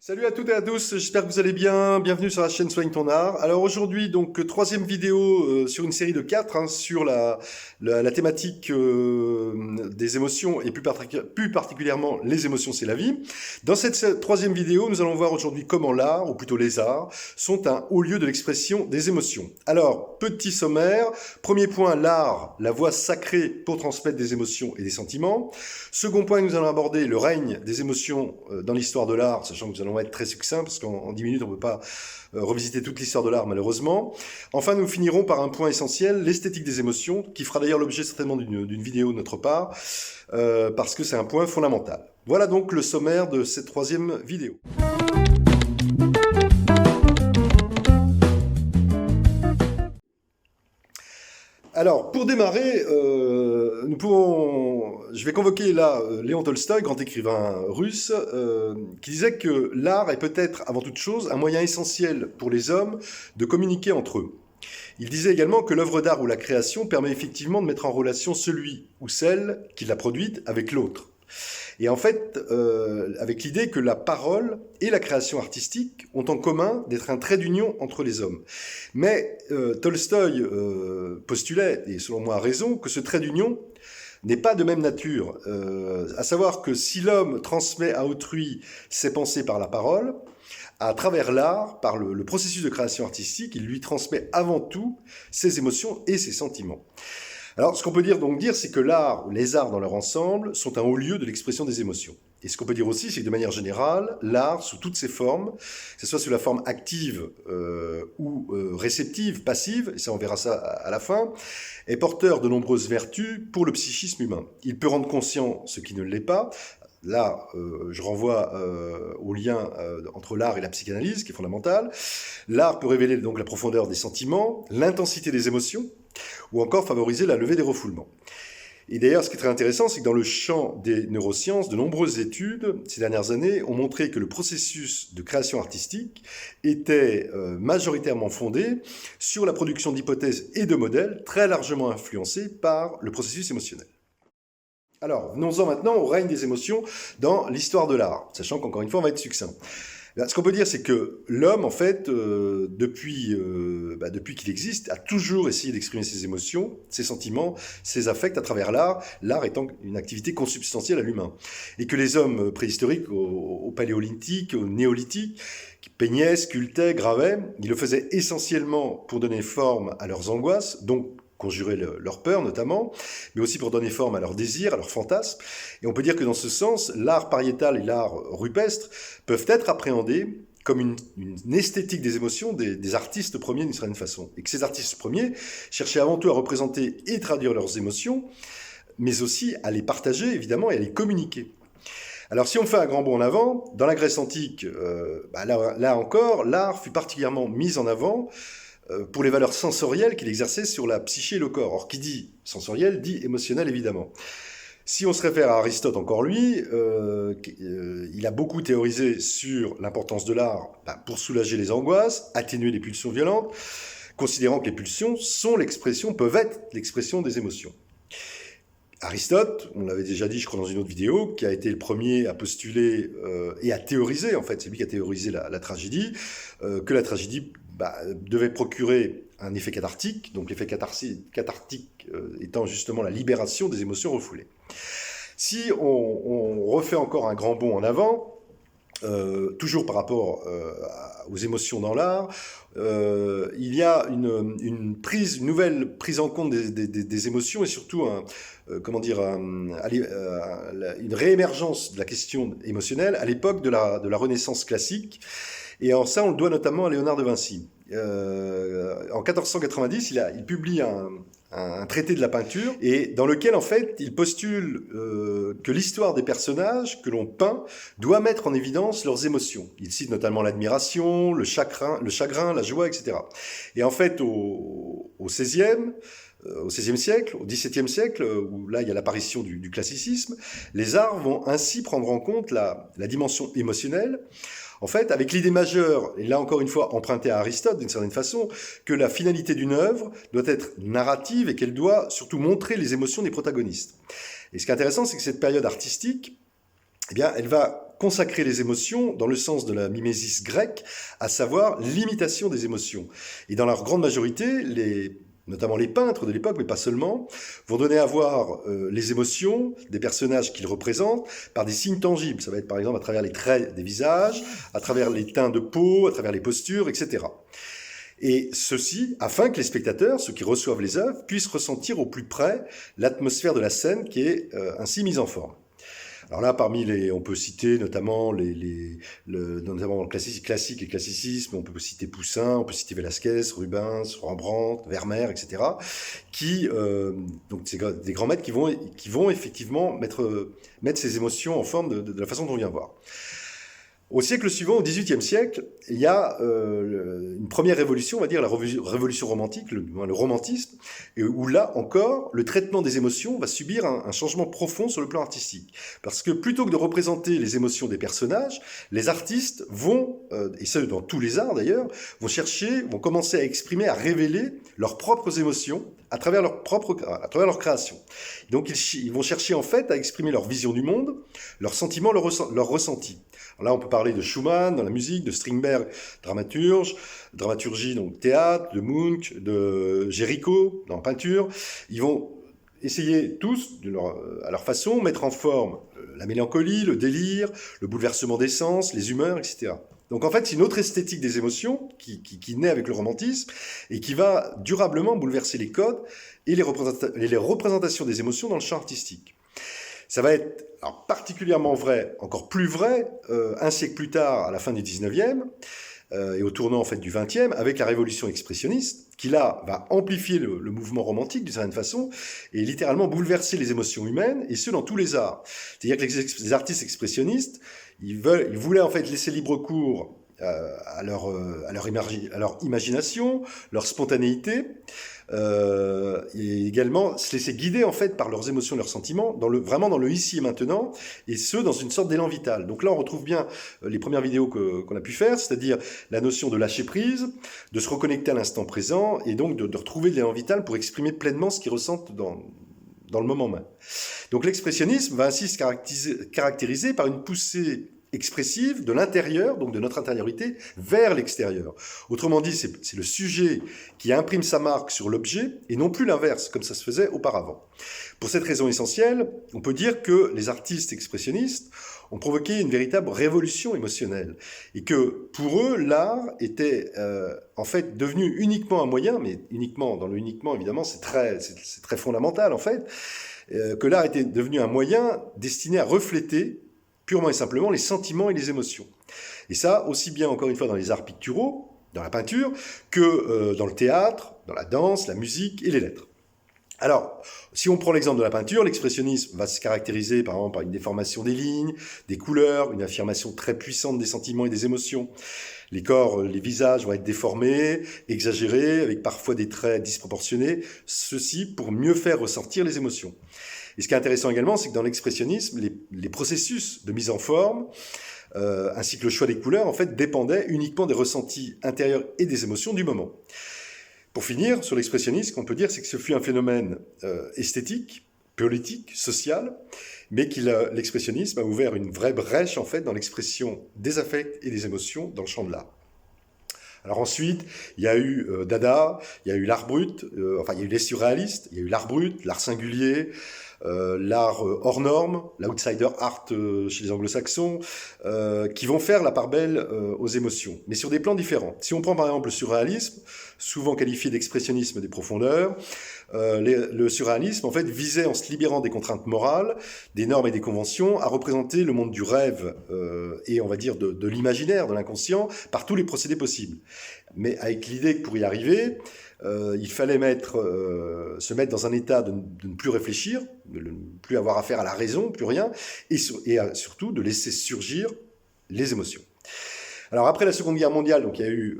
Salut à toutes et à tous, j'espère que vous allez bien. Bienvenue sur la chaîne Soigne ton art. Alors aujourd'hui, donc troisième vidéo sur une série de quatre sur la thématique des émotions et plus particulièrement les émotions, c'est la vie. Dans cette troisième vidéo, nous allons voir aujourd'hui comment l'art, ou plutôt les arts, sont un haut lieu de l'expression des émotions. Alors, petit sommaire. Premier point, l'art, la voie sacrée pour transmettre des émotions et des sentiments. Second point que nous allons aborder, le règne des émotions dans l'histoire de l'art, sachant que nous allons être très succincts, parce qu'en 10 minutes, on ne peut pas revisiter toute l'histoire de l'art, malheureusement. Enfin, nous finirons par un point essentiel, l'esthétique des émotions, qui fera d'ailleurs l'objet certainement d'une vidéo de notre part, parce que c'est un point fondamental. Voilà donc le sommaire de cette troisième vidéo. Alors, pour démarrer, je vais convoquer là Léon Tolstoï, grand écrivain russe, qui disait que l'art est peut-être, avant toute chose, un moyen essentiel pour les hommes de communiquer entre eux. Il disait également que l'œuvre d'art ou la création permet effectivement de mettre en relation celui ou celle qui l'a produite avec l'autre. Et en fait, avec l'idée que la parole et la création artistique ont en commun d'être un trait d'union entre les hommes. Mais Tolstoï postulait, et selon moi a raison, que ce trait d'union n'est pas de même nature. À savoir que si l'homme transmet à autrui ses pensées par la parole, à travers l'art, par le processus de création artistique, il lui transmet avant tout ses émotions et ses sentiments. Alors, ce qu'on peut dire, c'est que l'art, ou les arts dans leur ensemble, sont un haut lieu de l'expression des émotions. Et ce qu'on peut dire aussi, c'est que de manière générale, l'art, sous toutes ses formes, que ce soit sous la forme active ou réceptive, passive, et ça on verra ça à la fin, est porteur de nombreuses vertus pour le psychisme humain. Il peut rendre conscient ce qui ne l'est pas. Là, je renvoie au lien entre l'art et la psychanalyse, qui est fondamental. L'art peut révéler donc la profondeur des sentiments, l'intensité des émotions, ou encore favoriser la levée des refoulements. Et d'ailleurs, ce qui est très intéressant, c'est que dans le champ des neurosciences, de nombreuses études ces dernières années ont montré que le processus de création artistique était majoritairement fondé sur la production d'hypothèses et de modèles très largement influencés par le processus émotionnel. Alors, venons-en maintenant au règne des émotions dans l'histoire de l'art, sachant qu'encore une fois, on va être succinct. Ce qu'on peut dire, c'est que l'homme, en fait, depuis qu'il existe, a toujours essayé d'exprimer ses émotions, ses sentiments, ses affects à travers l'art, l'art étant une activité consubstantielle à l'humain. Et que les hommes préhistoriques, au paléolithique, au néolithique, qui peignaient, sculptaient, gravaient, ils le faisaient essentiellement pour donner forme à leurs angoisses, donc conjurer leur peur notamment, mais aussi pour donner forme à leurs désirs, à leurs fantasmes. Et on peut dire que dans ce sens, l'art pariétal et l'art rupestre peuvent être appréhendés comme une esthétique des émotions des artistes premiers d'une certaine façon. Et que ces artistes premiers cherchaient avant tout à représenter et traduire leurs émotions, mais aussi à les partager évidemment et à les communiquer. Alors si on fait un grand bond en avant, dans la Grèce antique, là encore, l'art fut particulièrement mis en avant pour les valeurs sensorielles qu'il exerçait sur la psyché et le corps. Or, qui dit sensoriel, dit émotionnel, évidemment. Si on se réfère à Aristote, encore lui, il a beaucoup théorisé sur l'importance de l'art pour soulager les angoisses, atténuer les pulsions violentes, considérant que les pulsions peuvent être l'expression des émotions. Aristote, on l'avait déjà dit, je crois, dans une autre vidéo, qui a été le premier à postuler et à théoriser, en fait, c'est lui qui a théorisé la tragédie, que la tragédie devait procurer un effet cathartique, donc l'effet cathartique étant justement la libération des émotions refoulées. Si on refait encore un grand bond en avant, toujours par rapport aux émotions dans l'art, il y a une nouvelle prise en compte des émotions et surtout une réémergence de la question émotionnelle à l'époque de la Renaissance classique. Et en ça, on le doit notamment à Léonard de Vinci. En 1490, il publie un traité de la peinture, et dans lequel, en fait, il postule que l'histoire des personnages que l'on peint doit mettre en évidence leurs émotions. Il cite notamment l'admiration, le chagrin, la joie, etc. Et en fait, au XVIe siècle, au XVIIe siècle, où là il y a l'apparition du classicisme, les arts vont ainsi prendre en compte la dimension émotionnelle, en fait, avec l'idée majeure, et là encore une fois empruntée à Aristote d'une certaine façon, que la finalité d'une œuvre doit être narrative et qu'elle doit surtout montrer les émotions des protagonistes. Et ce qui est intéressant, c'est que cette période artistique, eh bien, elle va consacrer les émotions dans le sens de la mimésis grecque, à savoir l'imitation des émotions. Et dans leur grande majorité, notamment les peintres de l'époque, mais pas seulement, vont donner à voir les émotions des personnages qu'ils représentent par des signes tangibles. Ça va être par exemple à travers les traits des visages, à travers les teints de peau, à travers les postures, etc. Et ceci afin que les spectateurs, ceux qui reçoivent les œuvres, puissent ressentir au plus près l'atmosphère de la scène qui est ainsi mise en forme. Alors là, on peut citer notamment notamment le classique et classicisme, on peut citer Poussin, on peut citer Velázquez, Rubens, Rembrandt, Vermeer, etc. Donc c'est des grands maîtres qui vont effectivement mettre ces émotions en forme de la façon dont on vient voir. Au siècle suivant, au XVIIIe siècle, il y a une première révolution, on va dire la révolution romantique, le romantisme, où là encore, le traitement des émotions va subir un changement profond sur le plan artistique. Parce que plutôt que de représenter les émotions des personnages, les artistes vont, et ce dans tous les arts d'ailleurs, vont commencer à exprimer, à révéler leurs propres émotions à travers leur création. Donc ils vont chercher en fait à exprimer leur vision du monde, leurs sentiments, leurs ressentis. Alors là, on peut parler de Schumann dans la musique, de Strindberg, dramaturgie, donc théâtre, de Munch, de Géricault dans la peinture. Ils vont essayer tous, à leur façon, mettre en forme la mélancolie, le délire, le bouleversement des sens, les humeurs, etc. Donc en fait, c'est une autre esthétique des émotions qui naît avec le romantisme et qui va durablement bouleverser les codes et les représentations des émotions dans le champ artistique. Ça va être particulièrement vrai, encore plus vrai, un siècle plus tard, à la fin du 19e, et au tournant en fait du 20e, avec la révolution expressionniste, qui là va amplifier le mouvement romantique d'une certaine façon, et littéralement bouleverser les émotions humaines, et ce dans tous les arts. C'est-à-dire que les artistes expressionnistes, ils voulaient en fait laisser libre cours à leur imagination, leur spontanéité, et également se laisser guider en fait par leurs émotions, leurs sentiments, vraiment dans le ici et maintenant, et ce dans une sorte d'élan vital. Donc là on retrouve bien les premières vidéos qu'on a pu faire, c'est-à-dire la notion de lâcher prise, de se reconnecter à l'instant présent, et donc de retrouver de l'élan vital pour exprimer pleinement ce qu'ils ressentent dans le moment même. Donc l'expressionnisme va ainsi se caractériser par une poussée expressive de l'intérieur, donc de notre intériorité, vers l'extérieur. Autrement dit, c'est le sujet qui imprime sa marque sur l'objet, et non plus l'inverse, comme ça se faisait auparavant. Pour cette raison essentielle, on peut dire que les artistes expressionnistes ont provoqué une véritable révolution émotionnelle, et que pour eux, l'art était en fait devenu uniquement un moyen, mais uniquement, dans le uniquement évidemment, c'est très fondamental en fait, que l'art était devenu un moyen destiné à refléter purement et simplement les sentiments et les émotions. Et ça, aussi bien encore une fois dans les arts picturaux, dans la peinture, que dans le théâtre, dans la danse, la musique et les lettres. Alors, si on prend l'exemple de la peinture, l'expressionnisme va se caractériser par exemple par une déformation des lignes, des couleurs, une affirmation très puissante des sentiments et des émotions. Les corps, les visages vont être déformés, exagérés, avec parfois des traits disproportionnés, ceci pour mieux faire ressortir les émotions. Et ce qui est intéressant également, c'est que dans l'expressionnisme, les processus de mise en forme, ainsi que le choix des couleurs, en fait, dépendaient uniquement des ressentis intérieurs et des émotions du moment. Pour finir, sur l'expressionnisme, ce qu'on peut dire, c'est que ce fut un phénomène esthétique, politique, social, mais l'expressionnisme a ouvert une vraie brèche, en fait, dans l'expression des affects et des émotions dans le champ de l'art. Alors ensuite, il y a eu Dada, il y a eu l'art brut, il y a eu les surréalistes, il y a eu l'art brut, l'art singulier, l'art hors norme, l'outsider art chez les anglo-saxons, qui vont faire la part belle aux émotions, mais sur des plans différents. Si on prend par exemple le surréalisme, souvent qualifié d'expressionnisme des profondeurs, le surréalisme en fait visait, en se libérant des contraintes morales, des normes et des conventions, à représenter le monde du rêve et on va dire de l'imaginaire, de l'inconscient, par tous les procédés possibles. Mais avec l'idée que pour y arriver, il fallait se mettre dans un état de ne plus réfléchir, de ne plus avoir affaire à la raison, plus rien, et surtout de laisser surgir les émotions. Alors après la Seconde Guerre mondiale, donc il y a eu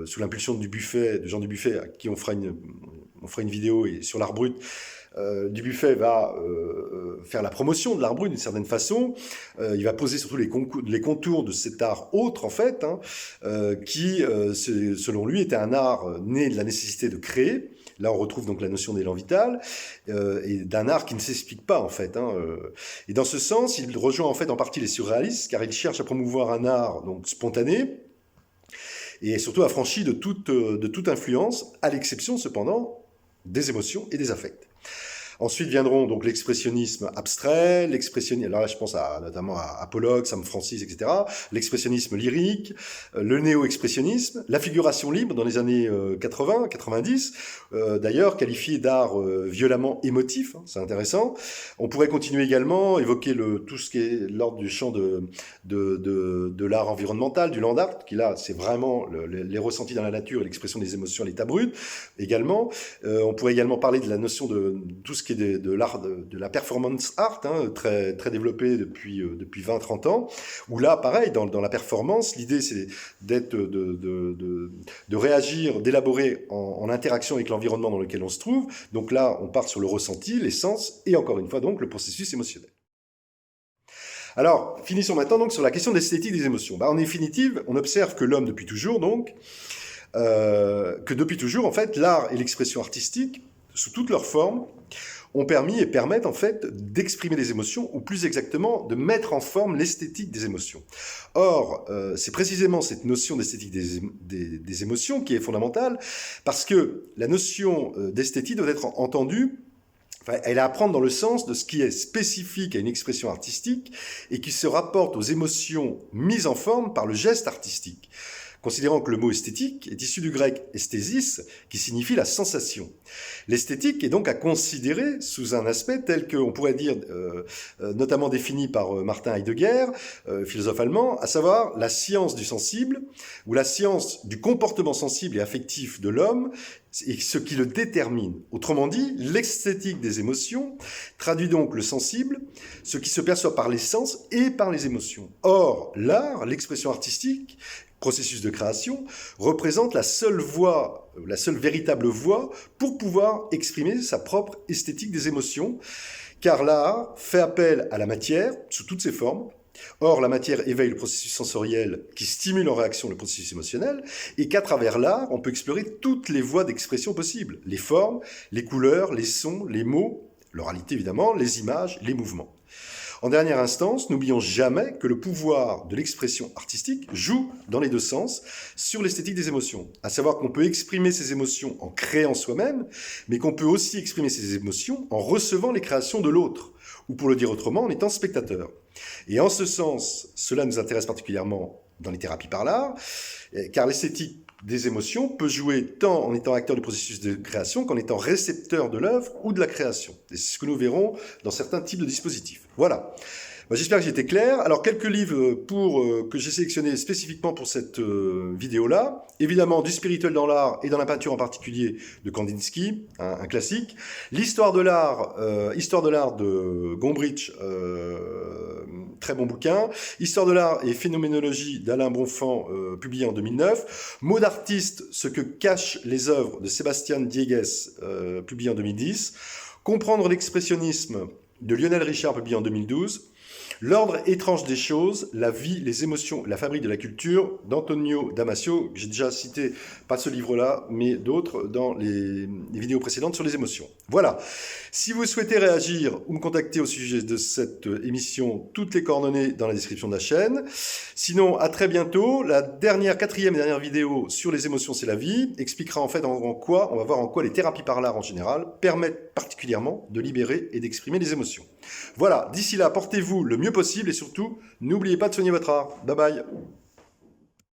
sous l'impulsion de Jean Dubuffet, à qui on fera une vidéo sur l'art brut. Dubuffet va faire la promotion de l'art brut d'une certaine façon. Il va poser surtout les contours de cet art autre, en fait, qui, selon lui, était un art né de la nécessité de créer, Là, on retrouve donc la notion d'élan vital et d'un art qui ne s'explique pas, en fait. Et dans ce sens, il rejoint en fait en partie les surréalistes, car il cherche à promouvoir un art donc spontané et surtout affranchi de toute influence, à l'exception cependant des émotions et des affects. Ensuite viendront donc l'expressionnisme abstrait, l'expressionnisme, alors là je pense notamment à Pollock, Sam Francis, etc., l'expressionnisme lyrique, le néo-expressionnisme, la figuration libre dans les années 80, 90, d'ailleurs qualifié d'art violemment émotif, c'est intéressant. On pourrait continuer également, évoquer tout ce qui est l'ordre du champ de l'art environnemental, du land art, qui là c'est vraiment les ressentis dans la nature et l'expression des émotions à l'état brut, également. On pourrait également parler de la notion de tout ce qui est de l'art, de la performance art, très, très développé depuis 20-30 ans, où là, pareil, dans la performance, l'idée c'est de réagir, d'élaborer en interaction avec l'environnement dans lequel on se trouve. Donc là, on part sur le ressenti, les sens, et encore une fois, donc, le processus émotionnel. Alors, finissons maintenant donc sur la question de l'esthétique des émotions. En définitive, on observe que l'homme, depuis toujours, donc, en fait, l'art et l'expression artistique, sous toutes leurs formes, ont permis et permettent en fait d'exprimer les émotions, ou plus exactement de mettre en forme l'esthétique des émotions. Or, c'est précisément cette notion d'esthétique des émotions qui est fondamentale, parce que la notion d'esthétique doit être entendue, elle est à prendre dans le sens de ce qui est spécifique à une expression artistique et qui se rapporte aux émotions mises en forme par le geste artistique. Considérant que le mot esthétique est issu du grec esthésis, qui signifie la sensation. L'esthétique est donc à considérer sous un aspect tel qu'on pourrait dire, notamment défini par Martin Heidegger, philosophe allemand, à savoir la science du sensible, ou la science du comportement sensible et affectif de l'homme, et ce qui le détermine. Autrement dit, l'esthétique des émotions traduit donc le sensible, ce qui se perçoit par les sens et par les émotions. Or, l'art, l'expression artistique, processus de création, représente la seule voie, la seule véritable voie pour pouvoir exprimer sa propre esthétique des émotions, car l'art fait appel à la matière sous toutes ses formes. Or, la matière éveille le processus sensoriel qui stimule en réaction le processus émotionnel, et qu'à travers l'art, on peut explorer toutes les voies d'expression possibles, les formes, les couleurs, les sons, les mots, l'oralité évidemment, les images, les mouvements. En dernière instance, n'oublions jamais que le pouvoir de l'expression artistique joue dans les deux sens sur l'esthétique des émotions. À savoir qu'on peut exprimer ses émotions en créant soi-même, mais qu'on peut aussi exprimer ses émotions en recevant les créations de l'autre, ou pour le dire autrement, en étant spectateur. Et en ce sens, cela nous intéresse particulièrement dans les thérapies par l'art, car l'esthétique des émotions peut jouer tant en étant acteur du processus de création qu'en étant récepteur de l'œuvre ou de la création. Et c'est ce que nous verrons dans certains types de dispositifs. Voilà. J'espère que j'ai été clair. Alors, quelques livres que j'ai sélectionnés spécifiquement pour cette vidéo-là. Évidemment, du spirituel dans l'art et dans la peinture en particulier de Kandinsky, un classique. L'histoire de l'art de Gombrich, très bon bouquin. Histoire de l'art et phénoménologie d'Alain Bonfant, publié en 2009. Mots d'artiste, ce que cachent les œuvres de Sébastien Diegues, publié en 2010. Comprendre l'expressionnisme de Lionel Richard, publié en 2012. L'ordre étrange des choses, la vie, les émotions, la fabrique de la culture, d'Antonio Damasio, que j'ai déjà cité, pas ce livre-là, mais d'autres dans les vidéos précédentes sur les émotions. Voilà. Si vous souhaitez réagir ou me contacter au sujet de cette émission, toutes les coordonnées dans la description de la chaîne. Sinon, à très bientôt. La quatrième et dernière vidéo sur les émotions, c'est la vie, expliquera en fait on va voir en quoi les thérapies par l'art en général permettent particulièrement de libérer et d'exprimer les émotions. Voilà, d'ici là, portez-vous le mieux possible et surtout, n'oubliez pas de soigner votre art. Bye bye.